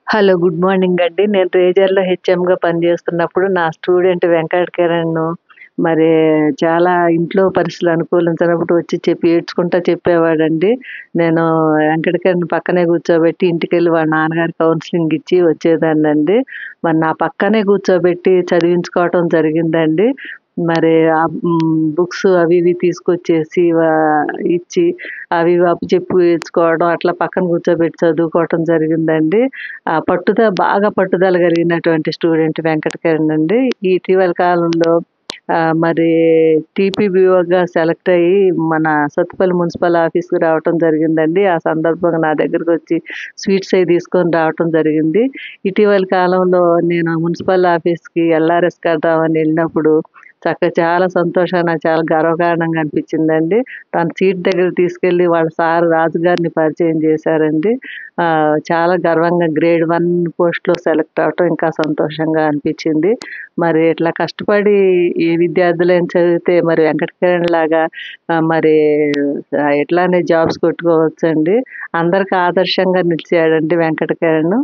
Hello. Good morning అండి. నేను రేజర్‌లో హెచ్ఎమ్‌గా పనిచేస్తున్నప్పుడు నా స్టూడెంట్ వెంకట కిరణ్ మరి చాలా ఇంట్లో పరిస్థితులు అనుకూలించనప్పుడు వచ్చి చెప్పి ఏడ్చుకుంటా చెప్పేవాడండి. నేను వెంకట కిరణ్ పక్కనే కూర్చోబెట్టి ఇంటికెళ్ళి వాళ్ళ నాన్నగారికి కౌన్సెలింగ్ ఇచ్చి వచ్చేదాన్నండి. మరి నా పక్కనే కూర్చోబెట్టి చదివించుకోవటం జరిగిందండి. మరి బుక్స్ అవి ఇవి తీసుకొచ్చేసి ఇచ్చి అవి ఇవి అప్పచెప్పి ఇచ్చుకోవడం అట్లా పక్కన కూర్చోబెట్టి చదువుకోవటం జరిగిందండి. బాగా పట్టుదల కలిగినటువంటి స్టూడెంట్ వెంకట కిరణ్ అండి. ఈ ఇటీవల కాలంలో మరి టీపీబీఓగా సెలెక్ట్ అయ్యి మన సత్తుపల్లి మున్సిపల్ ఆఫీస్‌కి రావటం జరిగిందండి. ఆ సందర్భంగా నా దగ్గరకొచ్చి స్వీట్స్ అయి తీసుకొని రావటం జరిగింది. ఇటీవల కాలంలో నేను మున్సిపల్ ఆఫీస్‌కి ఎల్ఆర్ఎస్ కడదామని వెళ్ళినప్పుడు చాలా సంతోషంగా నాకు చాలా గర్వకారణంగా అనిపించిందండి. తన సీట్ దగ్గరికి తీసుకెళ్ళి వాళ్ళ సార్ రాజుగారిని పరిచయం చేశారండి. చాలా గర్వంగా గ్రేడ్ 1 పోస్ట్‌లో సెలెక్ట్ అవ్వటం ఇంకా సంతోషంగా అనిపించింది. మరి ఇట్లా కష్టపడి ఈ విద్యార్థులైనా చదివితే మరి వెంకట కిరణ్ లాగా మరి ఇట్లానే జాబ్స్ కొట్టుకోవచ్చండి. అందరికి ఆదర్శంగా నిలిచాడండి వెంకట కిరణ్.